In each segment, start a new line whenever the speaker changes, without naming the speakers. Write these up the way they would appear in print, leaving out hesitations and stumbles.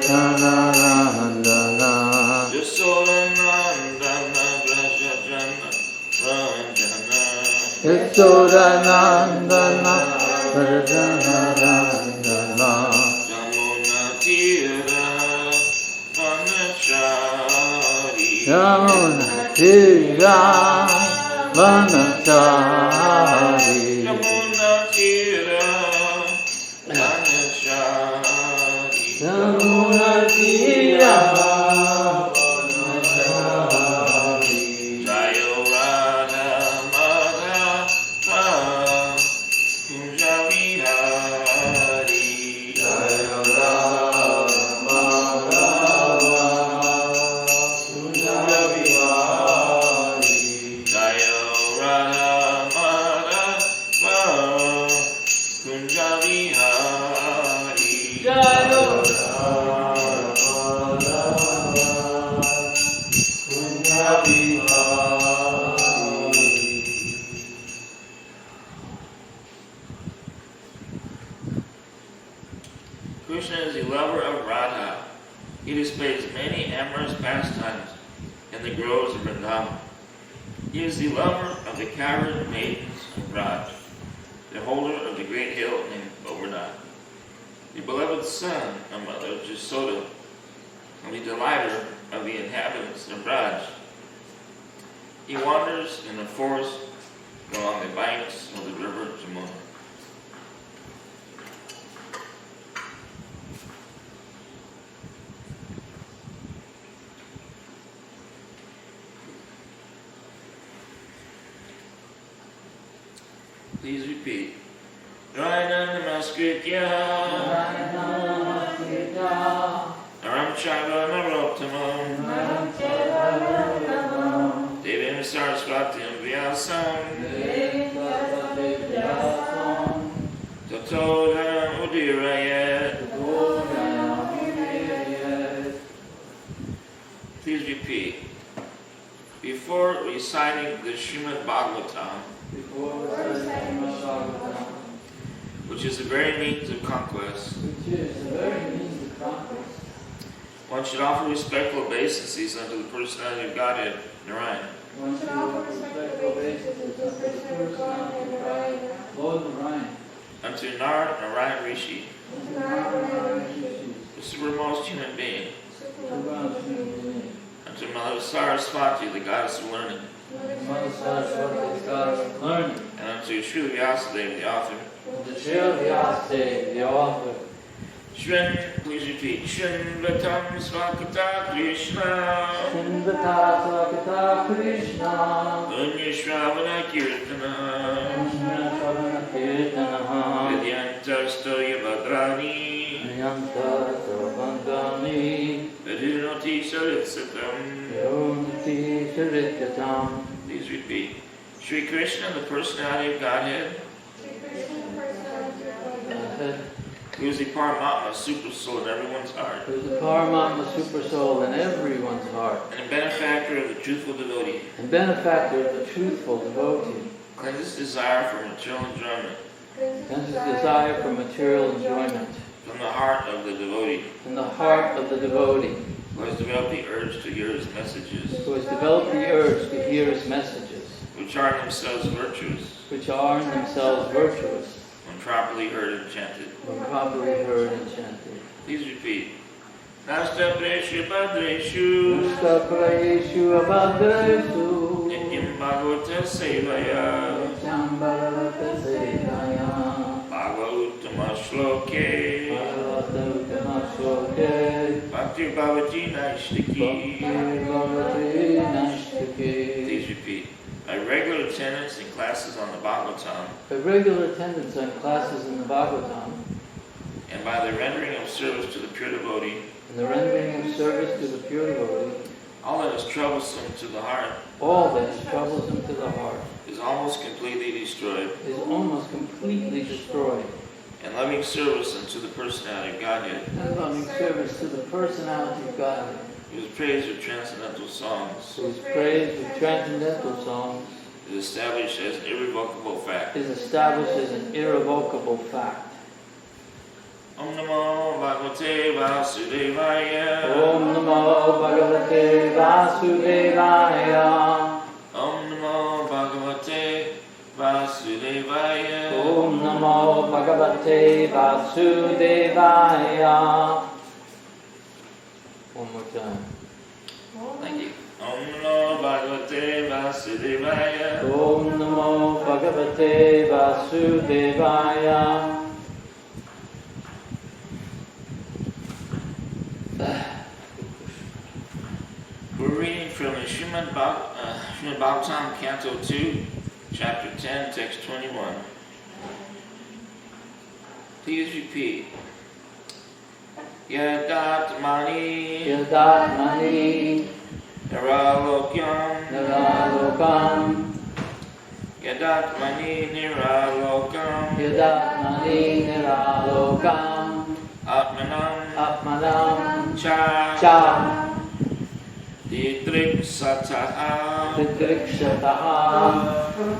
Jananandana
Yasodanandana Vrajajana Ranjana
Yasodanandana Prajanarandana
Jamunatira Vanachari
Yamunatira Vanachari
Jamunatira Vanachari
Yamunatira
Jayo Radha Madhava Kunja Vihari
Jayo Rama Rama Kunja Vihari
Jayo Radha Madhava Kunja Vihari
Jayo Rama Kunja Vihari.
Krishna is the lover of Radha. He displays many amorous pastimes in the groves of Dham. He is the lover of the cowherd maidens of Braj, the holder of the great hill named Govardhan, the beloved son of Mother Jasoda, and the delighter of the inhabitants of Braj. He wanders in the forest along the banks of the river Jamuna. Please repeat. Rayana Namaskritya Aram Chaiva Narottamam Devim Saraswatim Vyasam Tato Dham Udirayat. Please repeat. Before reciting the Srimad Bhagavatam, which is the very means of conquest, one should offer respectful obeisances unto the personality of Godhead, Narayan. Unto Narayan Rishi, the supermost human being. Unto Mother Saraswati, the goddess of learning. And unto Srila Vyasadeva, the author. Shrin, please repeat. Shrinvatam Svakata Krishna. Punya Shravana Kirtana. Vidyantastoya Bhadrani. Vidunoti Saritsatam. Please repeat. Shri Krishna, the personality of Godhead, who is the Paramatma, super soul in everyone's heart,
Who is the Paramatma super soul in everyone's heart,
and a benefactor of the truthful devotee,
and benefactor of the truthful devotee,
cleanses desire for material enjoyment
and his desire for material enjoyment
from the heart of the devotee,
in the heart of the devotee,
who has developed the urge to hear his messages,
who has developed the urge to hear his messages,
which are in themselves virtuous,
which are in themselves virtuous,
when properly heard and chanted.
when properly heard and chanted.
Please repeat. Nasta Preshu Bhadreshu
Namaskar-prayeshu abhadreshu
Nityam Bhagavata Sevaya
Nityam bhagavata sevaya
Bhagavattama Shloke
Bhagavatam shloke
Bhakti Bhavati Naishtaki.
Bhagavati nashtaki.
Please repeat. By regular attendance in classes on the Bhagavatam,
By regular attendance on classes in the Bhagavatam,
and by the rendering of service to the pure devotee,
and the rendering of service to the pure devotee,
all that is troublesome to the heart
all that is troublesome to the heart
is almost completely destroyed,
is almost completely destroyed,
and loving service unto the personality of Godhead,
and loving service to the personality of God,
who is praised with transcendental songs,
who is praised with transcendental songs,
is established as an irrevocable fact.
is established as an irrevocable fact.
Om Om Namo Bhagavate Vasudevaya.
Om Namo Bhagavate Vasudevaya.
Om Namo Bhagavate Vasudevaya.
Om Namo Bhagavate Vasudevaya. One more time.
Thank you. Om Namo Bhagavate Vasudevaya.
Om Namo Bhagavate Vasudevaya.
We're reading from the Srimad Bhagavatam, Canto 2, Chapter 10, Text 21. Please repeat. Yadatmani
Yadatmani
Niralokyam
Niralokam.
Yadatmani Niralokam
Yadatmani Niralokam.
Atmanam
Atmanam
Cha
Cha
Didriksataha
Didrikshataha.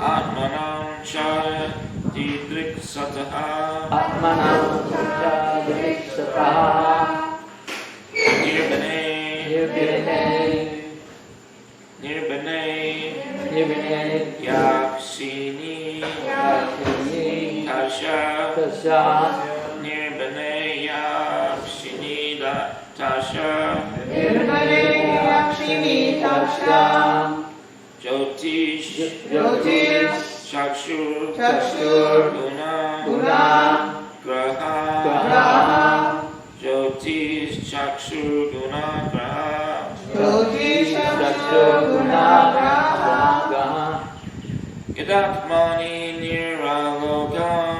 Atmanam Cha Didriksataha
Atmanam Cha Didrikshataha.
Nirbane
Nirbane
Yakshini Tasha
Tasha
Nirbane Yakshini Tasha Jyotish Chakshur Guna Graha Jyotish Chakshur Guna Graha Yadatmani Niralokam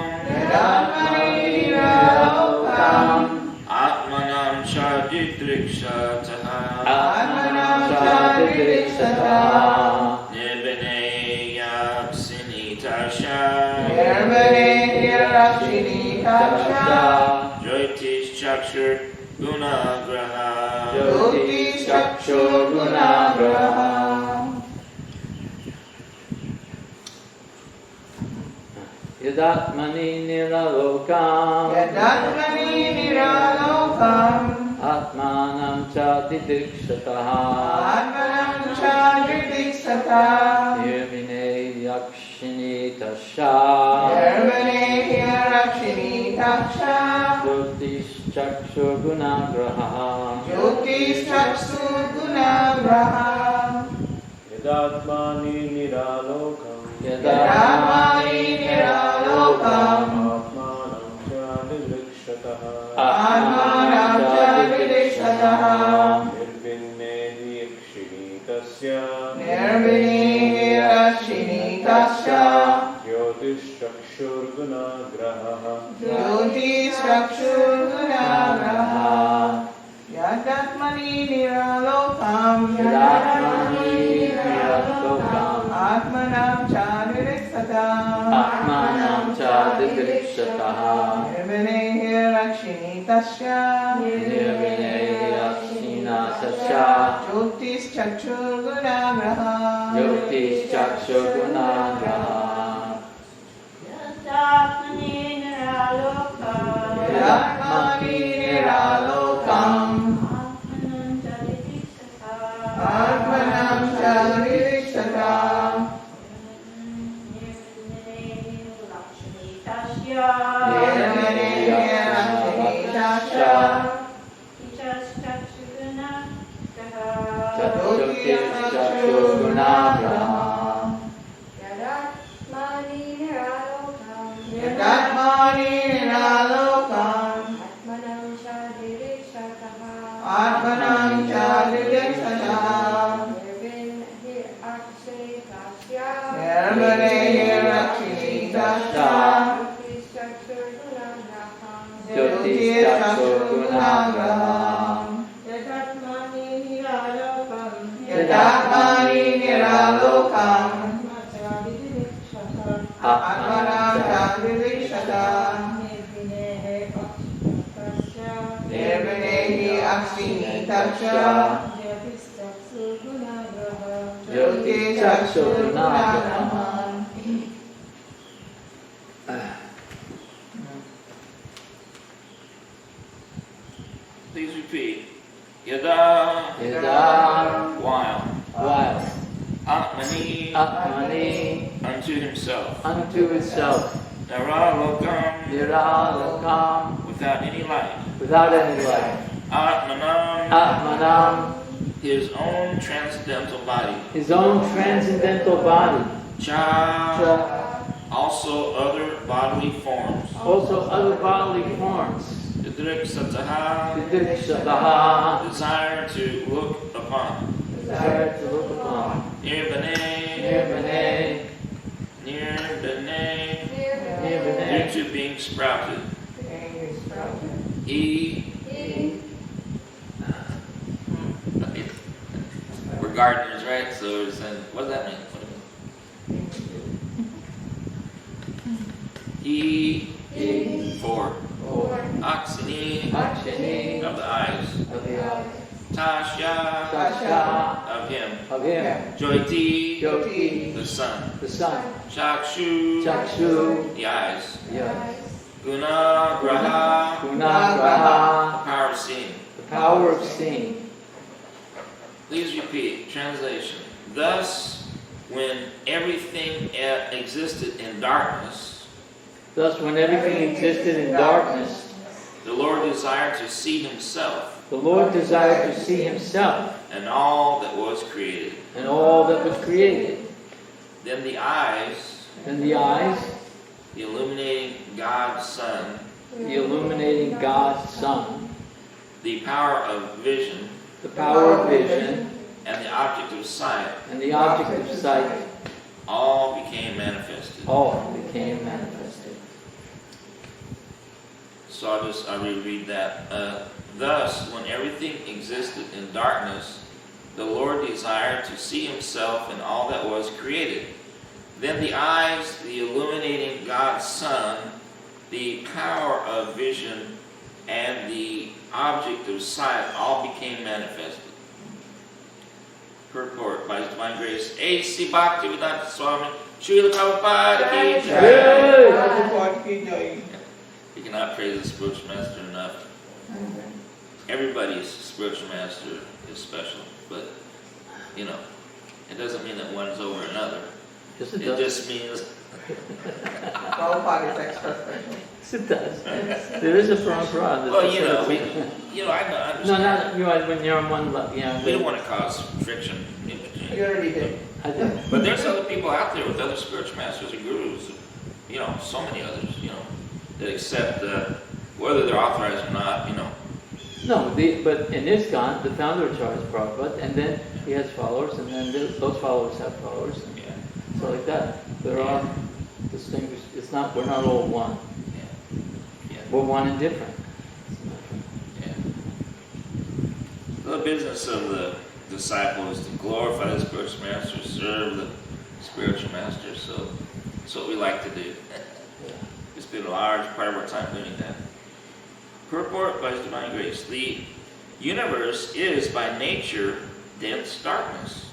Atmanam Chadidrikshataha Nirbane Yaksini Tasha Jyotish Chakshur Gunagraha
Yadatmani Niralokam Atmanam Cha Didrikshataha Nirvine Yakshini Tasha Jyotish Chakshur Gunagraha
Yadatmani Niralokam
Yadatmani Niralokam
Atmanam Cha Didrikshataha
Nirvine
Nirvine Yakshini Jyotish Chakshur Gunagraha
Yadatmani Niralokam Atmanam Cha Didrikshataha Nirbane Yakshini Tasya Jyotish Chakshur Gunagraha Yadatmani Niralokam Atmanam Cha Didrikshataha Nirbane Yakshini Tasya Jyotish Chakshur Gunagraha Yadatmani Niralokam Atmanam Cha Didrikshataha Nirbane Yakshini Tasya Jyotish Chakshur Gunagraha Yadatmani Niralokam Atmanam Cha Didrikshataha Nirbane Yakshini Tasya Jyotish Chakshur Gunagraha
repeat. Yada,
Yada,
while, Atmani,
Atmani,
unto himself,
unto itself,
Niralokam,
Niralokam,
without any light,
without any light,
Atmanam,
Atmanam,
his own transcendental body,
his own transcendental body,
Cha,
Cha,
also other bodily forms,
also other bodily forms,
Didrik Sataha,
Vidikshataha,
desire to look upon,
desire to look upon,
Nirbane,
Nirbane,
Nirbane, due
Nirbane,
to being sprouted.
Being sprouted.
He, we're gardeners, right? So we're saying, what does that mean? What does it mean? He, for, Oxini,
Akshini,
of the eyes,
of the eyes,
Tasha,
Tasha,
of him,
of him,
Jyoti,
Jyoti,
the sun,
the sun,
Chakshu,
Chakshu,
the eyes,
the eyes,
Guna, Graha,
Gunagraha,
the power of seeing.
the power of seeing.
Please repeat. Translation. Thus, when everything existed in darkness,
Thus, when everything existed in darkness,
the Lord desired to see himself
the Lord desired to see himself
and all that was created.
and all that was created.
Then the eyes,
Then the eyes,
the illuminating God's Son,
the illuminating God's Son,
the power of vision,
the power of vision,
and the object of sight,
and the object of sight,
all became manifested.
all became manifested.
So I'll reread that. Thus, when everything existed in darkness, the Lord desired to see himself and all that was created. Then the eyes, the illuminating God's Son, the power of vision, and the object of sight all became manifested. Purport by His Divine Grace. A.C. Bhaktivedanta Swami Srila Prabhupada Ki Jai.
Yay!
Prabhupada ki jai.
You cannot praise the spiritual master enough. Everybody's spiritual master is special, but it doesn't mean that one's over another.
Yes, it
It
does.
just means
Prabhupada is extra special.
Yes, it does. There is a parampara.
well, I understand.
No, when you're on one level,
We don't want to cause friction in between.
You already did.
I did.
But there's other people out there with other spiritual masters and gurus, so many others, that accept whether they're authorized or not,
No, but in ISKCON, the founder of Charles Prabhupada, and then he has followers, and then those followers have followers, and
Yeah.
so like that. There are distinguished. We're not all one.
Yeah.
We're one and different.
Yeah. The business of the disciple is to glorify the spiritual master, serve the spiritual master. So that's what we like to do. We spend a large part of our time doing that. Purport by His Divine Grace. The universe is by nature dense darkness,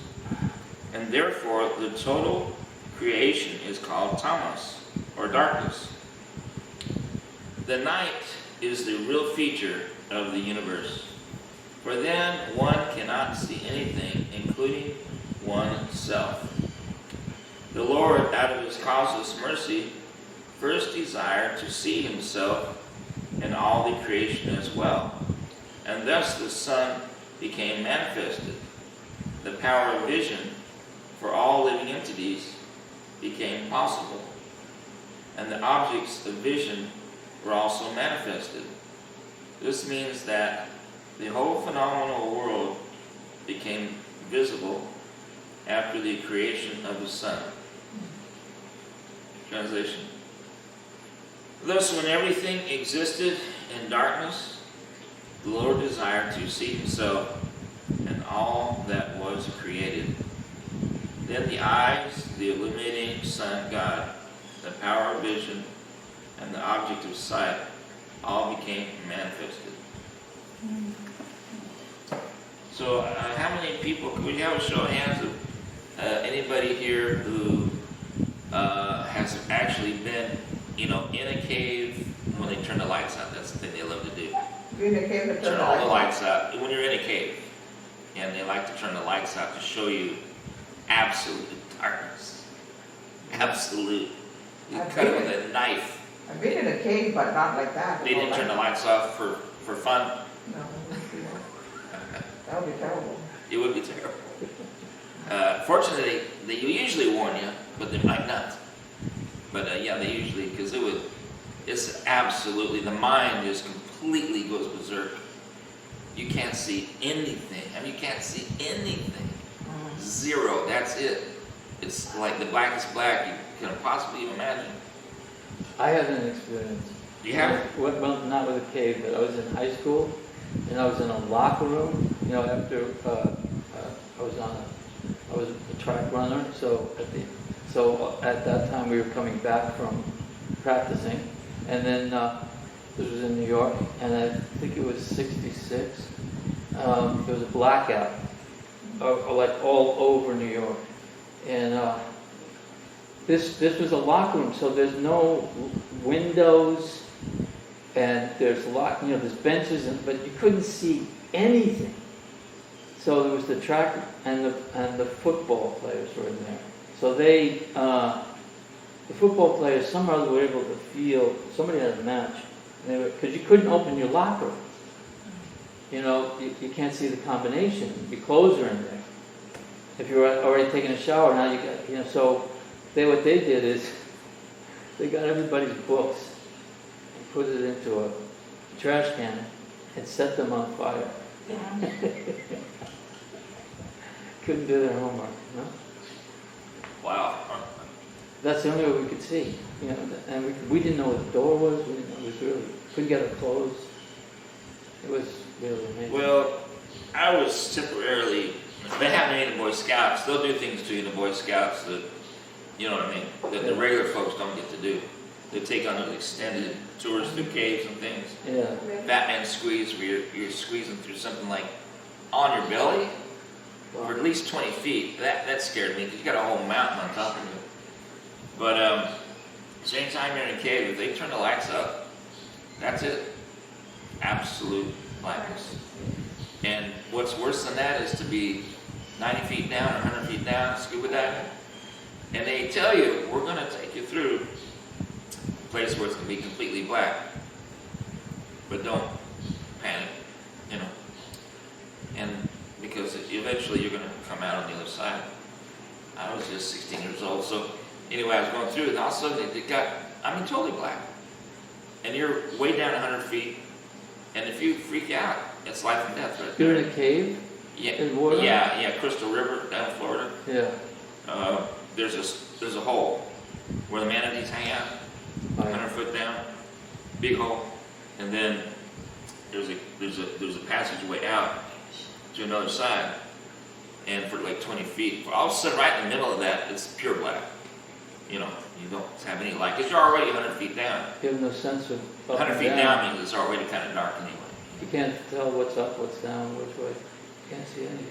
and therefore the total creation is called tamas, or darkness. The night is the real feature of the universe, for then one cannot see anything, including oneself. The Lord, out of His causeless mercy, first desired to see Himself and all the creation as well, and thus the Son became manifested. The power of vision for all living entities became possible, and the objects of vision were also manifested. This means that the whole phenomenal world became visible after the creation of the Son. Translation. Thus, when everything existed in darkness, the Lord desired to see Himself and all that was created. Then the eyes, the illuminating Son God, the power of vision, and the object of sight all became manifested. So, how many people, could we have a show of hands of anybody here who has actually been, in a cave when they turn the lights on? That's the thing they love to do.
Be in a cave and
turn all the lights out. When you're in a cave, and they like to turn the lights out to show you absolute darkness. Absolute. You cut it with a knife.
I've been in a cave, but not like that.
They didn't turn the lights off for fun.
No, that would be terrible.
It would be terrible. Fortunately, they usually warn you, but they might not. But yeah, they usually, because it's absolutely, the mind just completely goes berserk. You can't see anything. I mean, you can't see anything. Zero, that's it. It's like the blackest black you can possibly imagine.
I had an experience.
You have?
Well, not with a cave, but I was in high school, and I was in a locker room. You know, after I was a track runner, so at that time we were coming back from practicing, and then this was in New York, and I think it was '66. There was a blackout, like all over New York, and this was a locker room, so there's no windows, and there's there's benches, but you couldn't see anything. So there was the track and the football players were in there. So the football players somehow were able to feel somebody had a match, because you couldn't open your locker. You know, you can't see the combination. Your clothes are in there. If you were already taking a shower, now you got, so what they did is they got everybody's books and put it into a trash can and set them on fire. Couldn't do their homework, no?
Wow.
That's the only way we could see, and we didn't know what the door was. We didn't know, it was really, couldn't get our clothes. It was really amazing.
Well, I was temporarily, that happened in the Boy Scouts. They'll do things to you in the Boy Scouts that, you know what I mean, that the regular folks don't get to do. They take on those extended tours through caves and things.
Yeah.
Batman squeeze, where you're squeezing through something like on your belly for at least 20 feet. That scared me, because you got a whole mountain on top of you. But same time you're in a cave, if they turn the lights up, that's it. Absolute blackness. And what's worse than that is to be 90 feet down or 100 feet down, scuba diving, and they tell you, we're going to take you through a place where it's going to be completely black. But don't panic, and because eventually you're going to come out on the other side. I was just 16 years old, so anyway, I was going through it, and all of a sudden it got, totally black. And you're way down 100 feet, and if you freak out, it's life and death right there.
You're in a cave?
Yeah,
in water?
Yeah, Crystal River down in Florida.
Yeah.
There's a hole where the manatees hang out, 100 foot down, big hole, and then there's a passageway out to another side, and for like 20 feet, all of a sudden, right in the middle of that, it's pure black. You don't have any light, because you're already 100 feet down.
You have no sense of
100 feet down means it's already kind of dark anyway.
You can't tell what's up, what's down, which way. You can't see anything.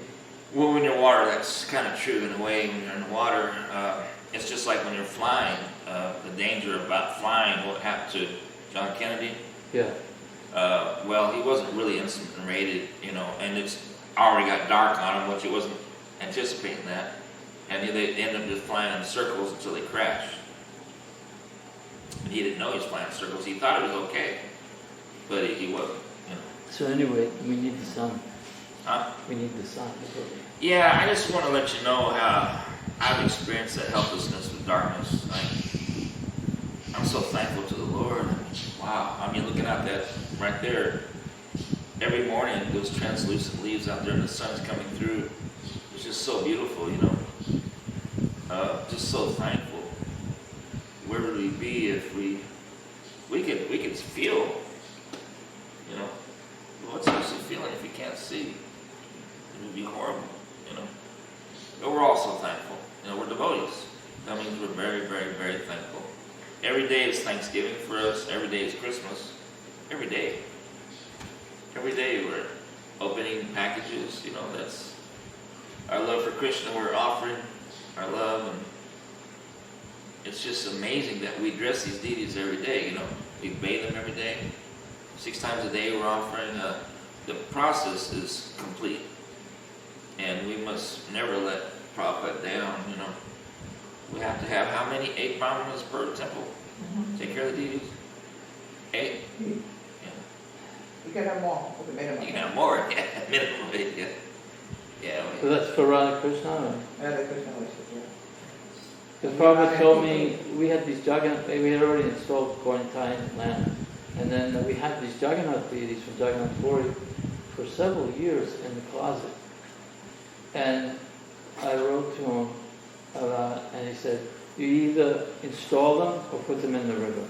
Well, when you're in water, that's kind of true in a way. When you're in the water, it's just like when you're flying. The danger about flying, what happened to John Kennedy?
Yeah.
Well, he wasn't really instrument rated, and it's already got dark on him, which he wasn't anticipating that. And they ended up just flying in circles until they crashed. And he didn't know he was flying in circles. He thought it was okay, but he wasn't.
So anyway, we need the sun.
Huh?
We need the sun.
Yeah, I just want to let you know how I've experienced that helplessness with darkness. I'm so thankful to the Lord. Wow. Looking out that right there, every morning, those translucent leaves out there and the sun's coming through. It's just so beautiful, just so thankful. Where would we be if we could feel, what's the use of feeling if you can't see? It would be horrible, But we're also thankful. We're devotees. That means we're very, very, very thankful. Every day is Thanksgiving for us. Every day is Christmas. Every day. Every day we're opening packages. That's our love for Krishna. We're offering our love, and it's just amazing that we dress these deities every day. We bathe them every day, 6 times a day we're offering. The process is complete. And we must never let Prabhupada down, you know. We have to have how many? 8 brahmanas per temple. Take care of the deities. 8?
You can have more for the minimum.
You can have more, yeah, minimum, yeah. Yeah.
So that's for Radha Krishna? Or?
Radha Krishna worship, yeah.
Because Prabhupada told me we had these Jagannath, we had already installed quarantine land, and then we had these Jagannath deities from Jagannath Puri for several years in the closet. And I wrote to him and he said, you either install them or put them in the river.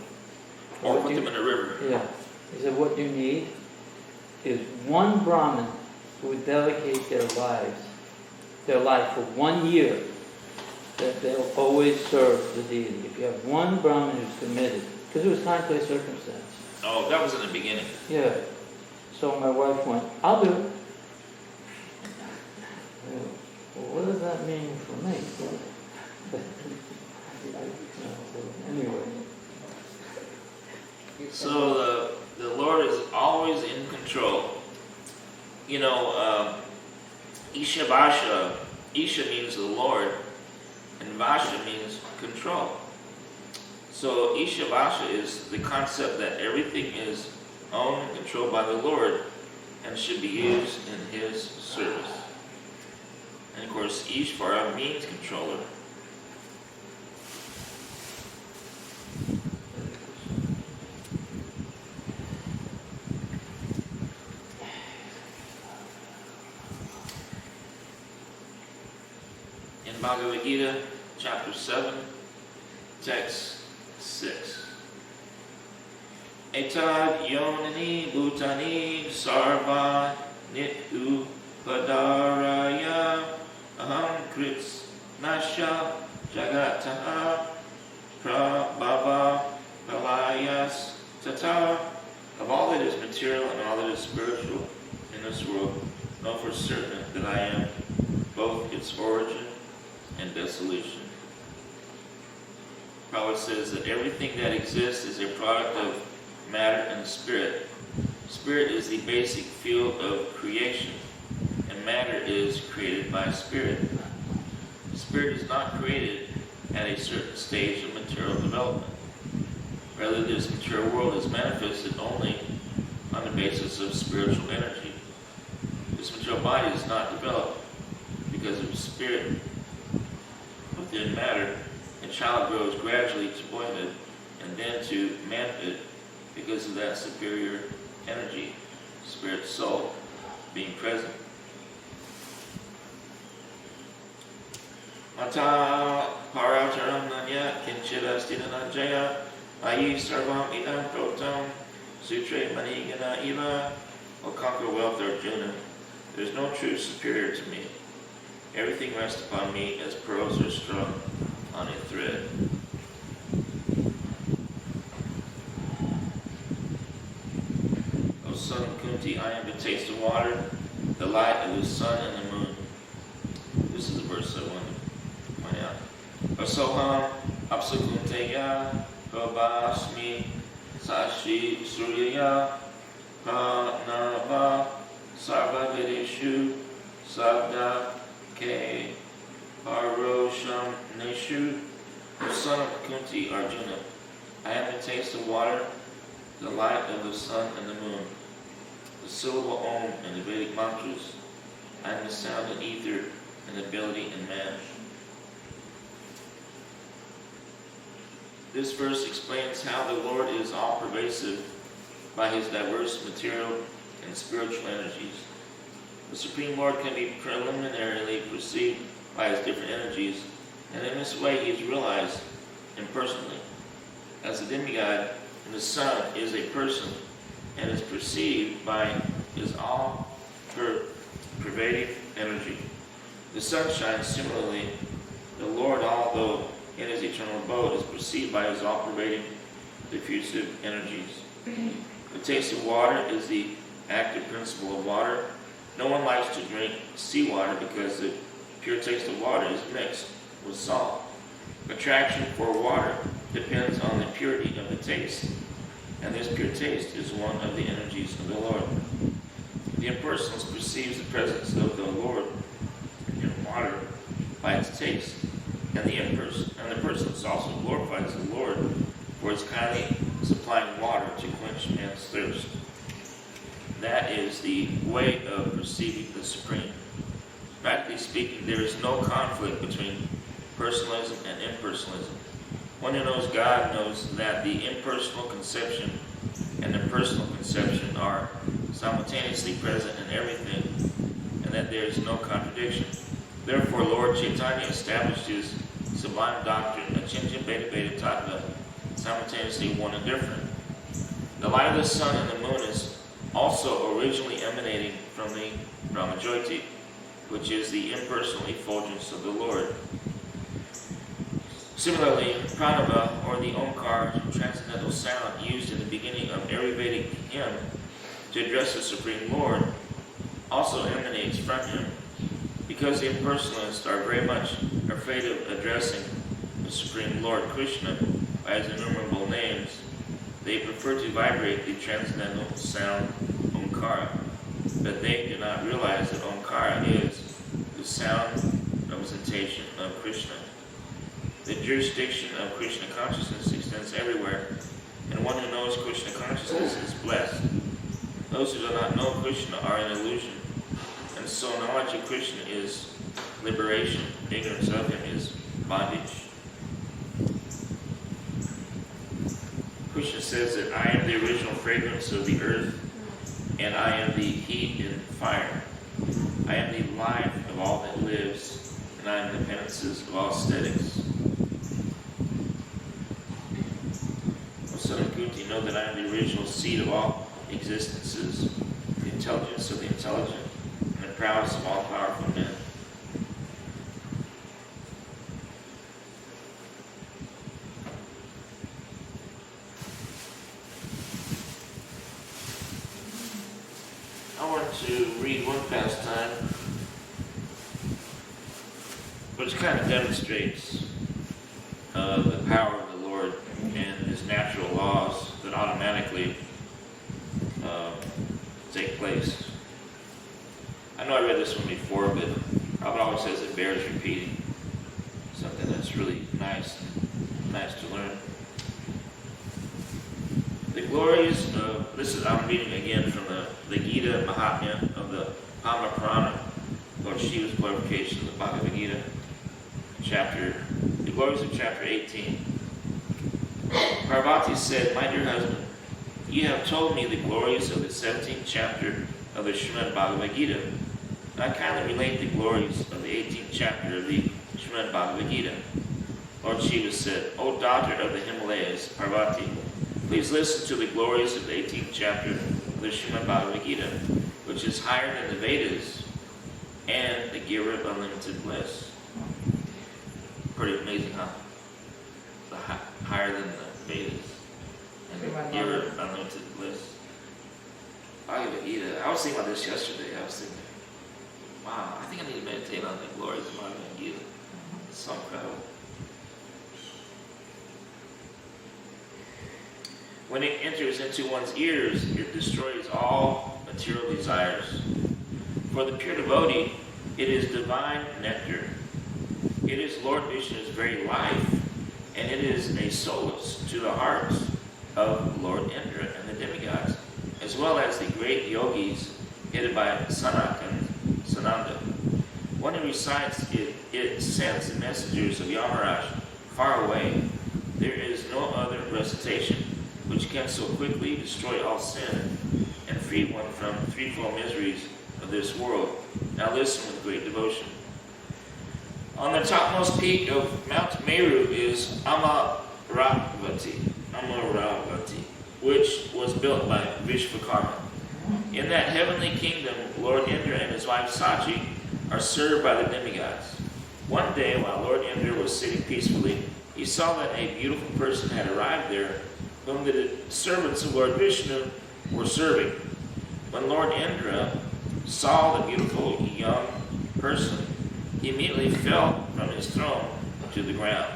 Or put them in the river.
Yeah. He said, what you need is one Brahmin who would dedicate their life for 1 year, that they'll always serve the deity. If you have one Brahmin who's committed, because it was time, place, circumstance.
Oh, that was in the beginning.
Yeah. So my wife went, I'll do it. Well, what does that mean for me? Anyway.
So the Lord is always in control. You know, Isha Vasha, Isha means the Lord, and Vasha means control. So Isha Vasha is the concept that everything is owned and controlled by the Lord and should be used in His service. And of course, Ishvara means controller. In Bhagavad Gita, chapter 7, text 6. Etad yonani bhutani sarva nitu padaraya aham krits nasha jagataha prabhava palayas tata. Of all that is material and all that is spiritual in this world, know for certain that I am both its origin and dissolution. Prabhupada says that everything that exists is a product of matter and spirit. Spirit is the basic field of creation, and matter is created by spirit. Spirit is not created at a certain stage of material development. Rather, this material world is manifested only on the basis of spiritual energy. This material body is not developed because of spirit within matter. A child grows gradually to boyhood and then to manhood because of that superior energy, spirit soul, being present. Mata parataram nanya kinchidastinanajaya ayi sarvam idam protam sutre manigana eva. O conquer wealth, Arjuna. There is no true superior to me. Everything rests upon me as pearls are strung on a thread. O son of Kunti, I am the taste of water, the light of the sun and the moon. This is a verse I want to point out. Asoham apsakunteya babasmi sashi suryaya pranava sarva vidishu sabda ke Parosham Neshu, the son of Kunti, Arjuna. I am the taste of water, the light of the sun and the moon, the syllable Om and the Vedic mantras. I am the sound in ether and the ability in man. This verse explains how the Lord is all-pervasive by His diverse material and spiritual energies. The Supreme Lord can be preliminarily perceived by His different energies, and in this way He is realized impersonally. As the demigod, and the sun is a person and is perceived by His all-pervading energy. The sunshine, similarly, the Lord, although in His eternal abode, is perceived by His all-pervading diffusive energies. The taste of water is the active principle of water. No one likes to drink seawater because the pure taste of water is mixed with salt. Attraction for water depends on the purity of the taste. and this pure taste is one of the energies of the Lord. The impersonalist perceives the presence of the Lord in water by its taste, and the personalist also glorifies the Lord for its kindly supplying water to quench man's thirst. That is the way of perceiving the Supreme. Practically speaking, there is no conflict between personalism and impersonalism. One who knows God knows that the impersonal conception and the personal conception are simultaneously present in everything, and that there is no contradiction. Therefore, Lord Chaitanya established his sublime doctrine, Achincha Beta Beta Tattva, simultaneously one and different. The light of the sun and the moon is also originally emanating from the Brahmajyoti, which is the impersonal effulgence of the Lord. Similarly, pranava, or the Omkar, transcendental sound used in the beginning of every Vedic hymn to address the Supreme Lord, also emanates from him. Because the impersonalists are very much afraid of addressing the Supreme Lord Krishna by his innumerable names, they prefer to vibrate the transcendental sound Omkara, but they do not realize that Omkara is the sound representation of Krishna. The jurisdiction of Krishna consciousness extends everywhere, and one who knows Krishna consciousness is blessed. Those who do not know Krishna are in illusion, and so knowledge of Krishna is liberation. Ignorance of him is bondage. Krishna says that I am the original fragrance of the earth, and I am the heat and fire. I am the life of all that lives, and I am the penances of all ascetics. O son of Kunti, know that I am the original seed of all existences, the intelligence of the intelligent, and the prowess of all powerful men. I want to read one pastime, which kind of demonstrates the power of the Lord and his natural laws that automatically take place. I know I read this one before, but Prabhu always says it bears repeating. Something that's really nice to learn. The glories of, I'm reading again from the Gita Mahatmya of the Kama Purana, Lord Shiva's glorification of the Bhagavad Gita, the glories of chapter 18. Parvati said, "My dear husband, you have told me the glories of the 17th chapter of the Srimad Bhagavad Gita. And I kindly relate the glories of the 18th chapter of the Srimad Bhagavad Gita." Lord Shiva said, "O daughter of the Himalayas, Parvati, please listen to the glories of the 18th chapter of the Srimad Bhagavad Gita, which is higher than the Vedas and the giver of unlimited bliss." Pretty amazing, huh? Higher than the Vedas and the giver of unlimited bliss. Bhagavad Gita. I was thinking about this yesterday. I was thinking, wow, I think I need to meditate on the glories of Bhagavad Gita. It's so incredible. When it enters into one's ears, it destroys all material desires. For the pure devotee, it is divine nectar. It is Lord Vishnu's very life, and it is a solace to the hearts of Lord Indra and the demigods, as well as the great yogis headed by Sanak and Sananda. When it recites it, it sends the messengers of Yamaraj far away. There is no other recitation which can so quickly destroy all sin and free one from threefold miseries of this world. Now listen with great devotion. On the topmost peak of Mount Meru is Amaravati, which was built by Vishvakarma. In that heavenly kingdom, Lord Indra and his wife Sachi are served by the demigods. One day, while Lord Indra was sitting peacefully, he saw that a beautiful person had arrived there, whom the servants of Lord Vishnu were serving. When Lord Indra saw the beautiful young person, he immediately fell from his throne to the ground.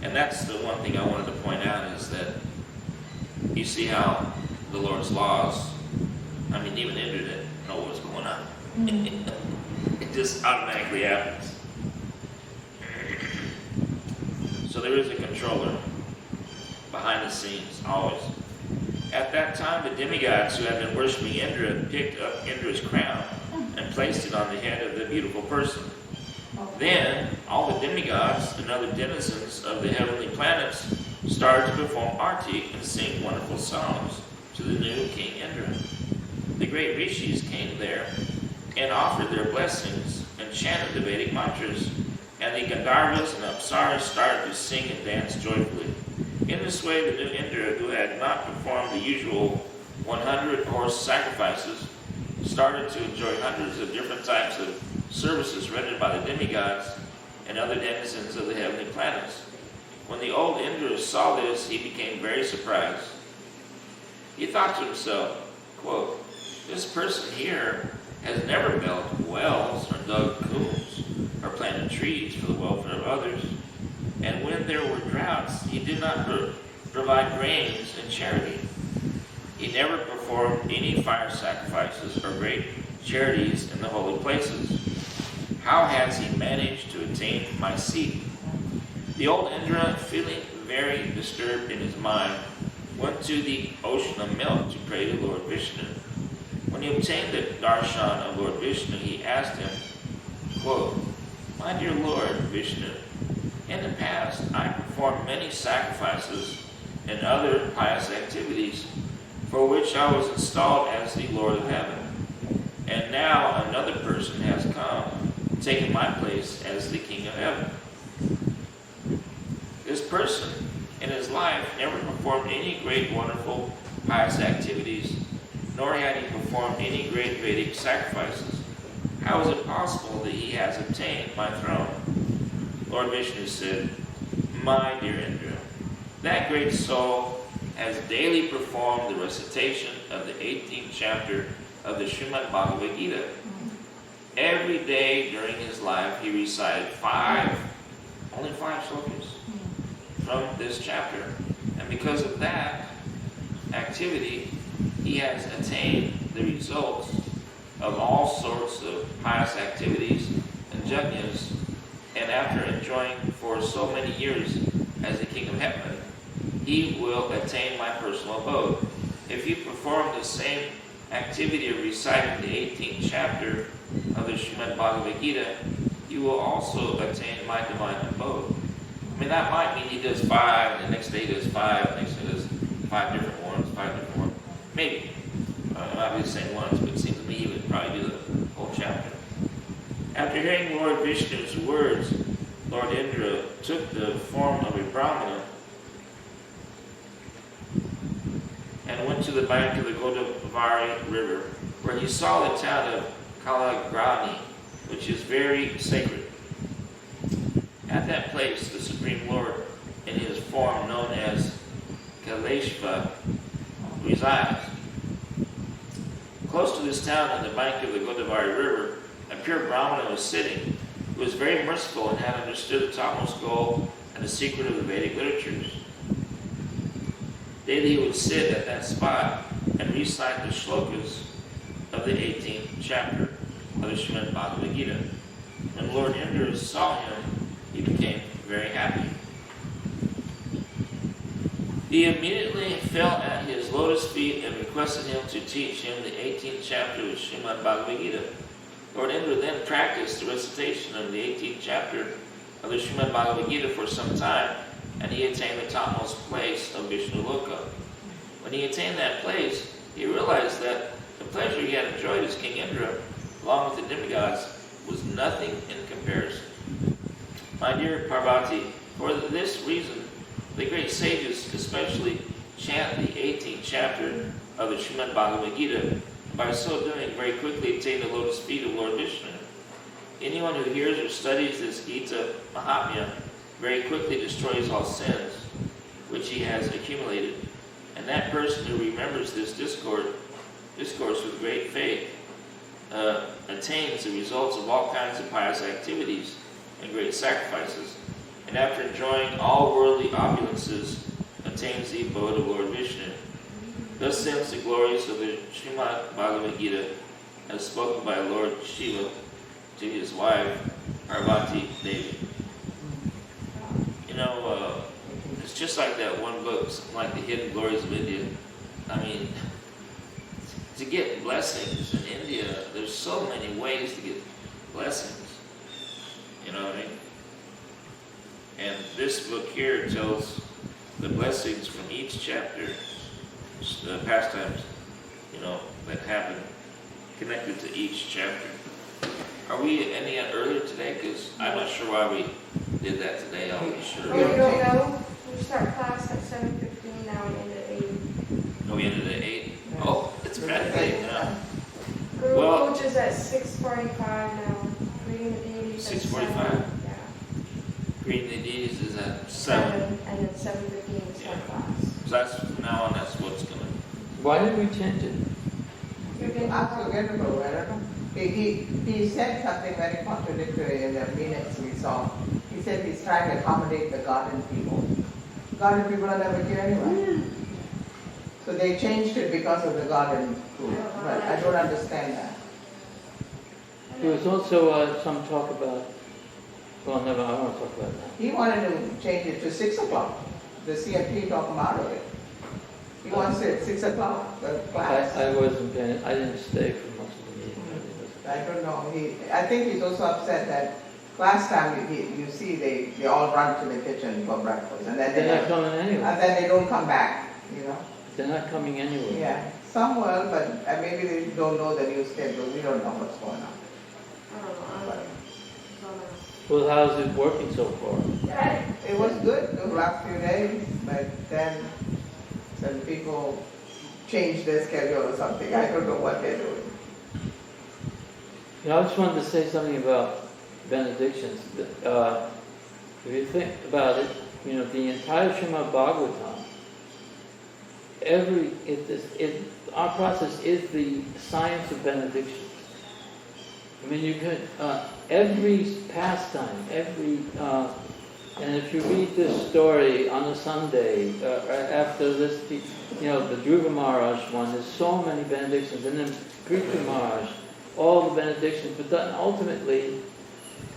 And that's the one thing I wanted to point out, is that You see how the Lord's laws, I mean, even Indra didn't know what was going on. It just automatically happens. So there is a controller behind the scenes, always. At that time, the demigods who had been worshiping Indra picked up Indra's crown and placed it on the head of the beautiful person. Then, all the demigods and other denizens of the heavenly planets started to perform arti and sing wonderful songs to the new King Indra. The great rishis came there and offered their blessings and chanted the Vedic mantras, and the Gandharvas and Apsaras started to sing and dance joyfully. In this way, the new Indra, who had not performed the usual 100 horse sacrifices, started to enjoy hundreds of different types of services rendered by the demigods and other denizens of the heavenly planets. When the old Indra saw this, he became very surprised. He thought to himself, quote, "This person here has never built wells or dug combs or planted trees for the welfare of others. And when there were droughts, he did not provide rains and charity. He never performed any fire sacrifices or great charities in the holy places. How has he managed to attain my seat?" The old Indra, feeling very disturbed in his mind, went to the ocean of milk to pray to Lord Vishnu. When he obtained the darshan of Lord Vishnu, he asked him, quote, "My dear Lord Vishnu, in the past I performed many sacrifices and other pious activities for which I was installed as the Lord of Heaven. And now another person has come, taking my place as the King of Heaven. This person in his life never performed any great wonderful pious activities, nor had he performed any great Vedic sacrifices. How is it possible that he has obtained my throne?" Lord Vishnu said, "My dear Indra, that great soul has daily performed the recitation of the 18th chapter of the Srimad Bhagavad Gita. Every day during his life he recited only five shlokas from this chapter. And because of that activity, he has attained the results of all sorts of pious activities and yajnas, and after enjoying for so many years as the King of Heaven, he will attain my personal abode. If you perform the same activity of reciting the 18th chapter of the Srimad Bhagavad Gita, you will also attain my divine abode." I mean, that might mean he does 5, and the next day he does 5, the next day he does 5 different ones. Maybe. It might be the same ones, but it seems to me he would probably do the whole chapter. After hearing Lord Vishnu's words, Lord Indra took the form of a Brahmana and went to the bank of the Godavari River, where he saw the town of Kalagrani, which is very sacred. At that place, the Supreme Lord, in his form known as Kaleshva, resides. Close to this town, on the bank of the Godavari River, a pure Brahmana was sitting, who was very merciful and had understood the topmost goal and the secret of the Vedic literatures. Daily he would sit at that spot and recite the shlokas of the 18th chapter of the Srimad Bhagavad Gita. When Lord Indra saw him, he became very happy. He immediately fell at his lotus feet and requested him to teach him the 18th chapter of Srimad Bhagavad Gita. Lord Indra then practiced the recitation of the 18th chapter of the Srimad Bhagavad Gita for some time, and he attained the topmost place of Vishnu Loka. When he attained that place, he realized that the pleasure he had enjoyed as King Indra, along with the demigods, was nothing in comparison. My dear Parvati, for this reason, the great sages especially chant the 18th chapter of the Srimad Bhagavad Gita, and by so doing very quickly attain the lotus feet of Lord Vishnu. Anyone who hears or studies this Gita Mahatmya very quickly destroys all sins which he has accumulated, and that person who remembers this discourse with great faith attains the results of all kinds of pious activities and great sacrifices, and after enjoying all worldly opulences, attains the abode of Lord Vishnu. Thus sends the glories of the Srimad Bhagavad Gita as spoken by Lord Shiva to his wife, Parvati Devi. You know, it's just like that one book, something like The Hidden Glories of India. I mean, to get blessings in India, there's so many ways to get blessings. You know what I mean? And this book here tells the blessings from each chapter, the pastimes, you know, that happen connected to each chapter. Are we ending it earlier today? Because I'm not sure why we did that today. I'll be sure.
Oh, you don't know? We start class at 7:15 now and end at 8.
No, we ended at 8? Oh, it's bad day now.
Guru
Well-
Coach is at 6:45 now. Reading the deities at
6:45?
7. Yeah.
Reading the deities is at 7.
And then 7:15 we start
Yeah.
class.
So that's from now on, that's what's going to.
Why did we change it?
You can ask Yogendra Prabhu, I don't know. He said something very contradictory in the minutes we saw. He said he's trying to accommodate the garden people. Garden people are never here anyway. So they changed it because of the garden food. But I don't understand that.
There was also some talk about, well, never, I won't talk about that.
He wanted to change it to 6 o'clock. The CFP talked him out of it. He wants it at 6 o'clock, the class.
I wasn't paying, I didn't stay for most of the meeting.
I don't know. I think he's also upset that last time you see they all run to the kitchen for breakfast and then
They're not coming anyway.
and then they don't come back, you know.
They're not coming anyway.
Yeah, some will, but maybe they don't know the new schedule. We don't know what's going on.
I don't know.
Well, how's it working so far?
It was good the last few days, but then some people changed their schedule or something. I don't know what they're doing.
You know, I just wanted to say something about benedictions. If you think about it, you know, the entire Srimad Bhagavatam, our process is the science of benedictions. I mean, you could, every pastime, and if you read this story on a Sunday, after this, you know, the Dhruva Maharaj one, there's so many benedictions, and then Krishna Maharaj, all the benedictions, but then ultimately,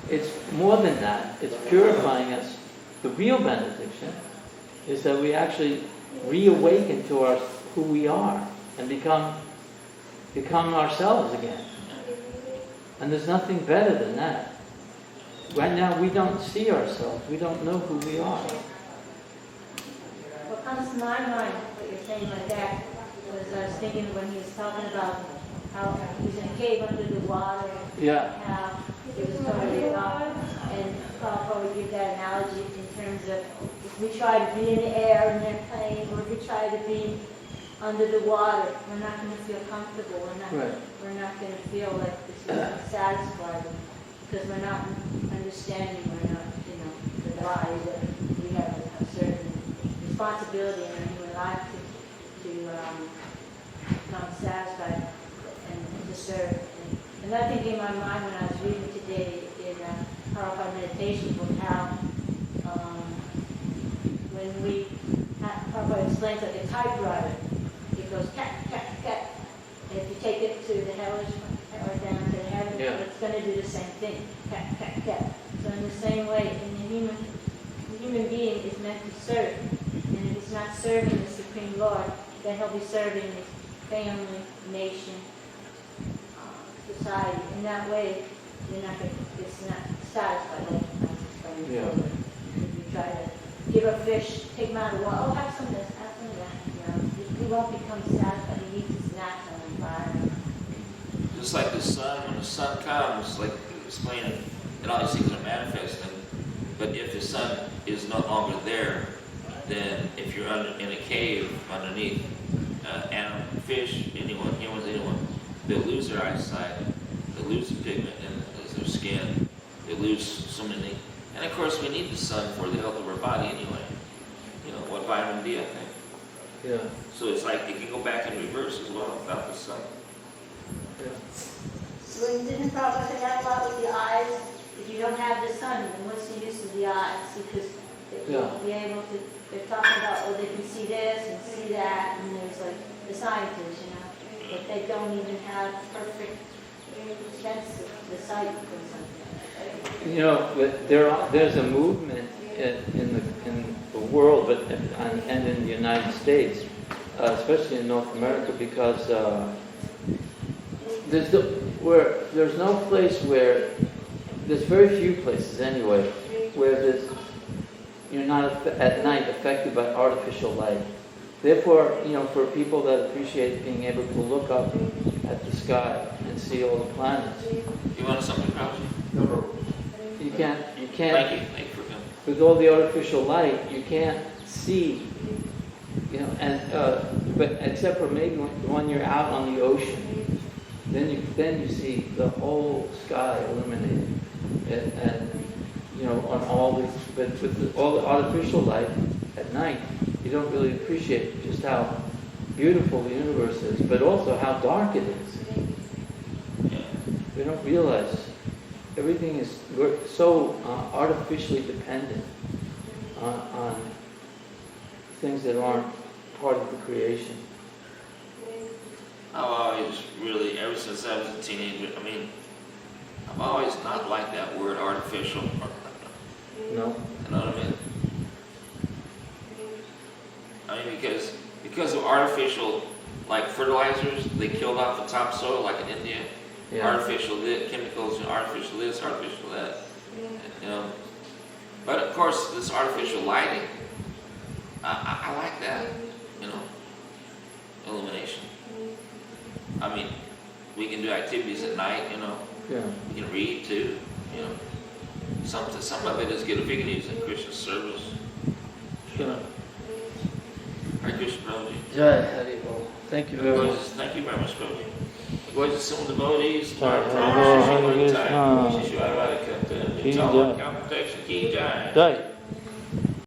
it's more than that. It's purifying us. The real benediction is that we actually reawaken to who we are and become ourselves again. And there's nothing better than that. Right now, we don't see ourselves. We don't know who we are.
What comes to my mind, what you're saying like that, was I was thinking when he was talking about how he's in a cave under the water,
Yeah.
how it was totally wrong. And Prabhupada would give that analogy in terms of if we try to be in the air in an airplane, or if we try to be under the water, we're not going to feel comfortable. We're not going to feel like this is satisfied because we're not understanding. We're not, you know, the body that we have a certain responsibility in our human life to become satisfied and to serve. And that thing came to my mind when I was reading today in Prabhupada Meditation book how when Prabhupada explains like a typewriter, it goes cat, cat, cat. And if you take it to the hellish or down to the heaven, it's going to do the same thing, cat, cat, cat. So in the same way, the human being is meant to serve. And if he's not serving the Supreme Lord, then he'll be serving his family, nation, society. In that way, it's not satisfied, like I was explaining before. If you try to give a fish, take him out of the water, have some of this, have some of that. You know, he won't become satisfied. He needs his natural environment.
Just like the sun, when the sun comes, like explaining, and all these things are manifesting. But if the sun is no longer there, then if you're in a cave underneath, animal, fish, anyone, humans, anyone, they lose their eyesight, they lose the pigment in their skin, they lose so many. And of course, we need the sun for the health of our body anyway. You know, what vitamin D, I think.
Yeah.
So it's like it can go back in reverse as well without the sun.
So didn't Prabhupada say that a lot with the eyes? If you don't have the sun, then what's the use of the eyes? Because they won't be able to, they're talking about, oh, they can see this and see that, and there's like the scientists, you know, but they don't even have perfect sense of the sight or something.
You know, but there's a movement in the world, but and in the United States, especially in North America, because there's no place where there's very few places anyway where you're not at night affected by artificial light. Therefore, you know, for people that appreciate being able to look up at the sky and see all the planets,
You want something, Prabhu?
No.
you can't.
Thank you for coming.
With all the artificial light, you can't see, you know, and but except for maybe when you're out on the ocean, then you see the whole sky illuminated, and you know, on all these. But with all the artificial light at night, you don't really appreciate just how beautiful the universe is, but also how dark it is.
Yeah.
We don't realize everything is, we're so artificially dependent on things that aren't part of the creation.
I've always really, ever since I was a teenager, I've always not liked that word artificial.
No?
You know what I mean? Because of artificial, like fertilizers, they killed off the topsoil, like in India.
Yeah.
Artificial chemicals, and artificial this, artificial that. You know. But of course, this artificial lighting, I like that. You know, illumination. We can do activities at night. You know.
Yeah.
We can read too. You know. Some of it is good if you can use in Krishna service.
Sure.
Hare Krishna, Prabhuji.
Jai Hari Bol. Thank you very much.
Thank you very much, Prabhuji. Voices civil devotees,
Jai Hari
Prabhu,
Bol, Hare
Shri
Krishna.
Shri Shri
Ki
Shri
Jai.
Protection, Ki Jai.
Jai.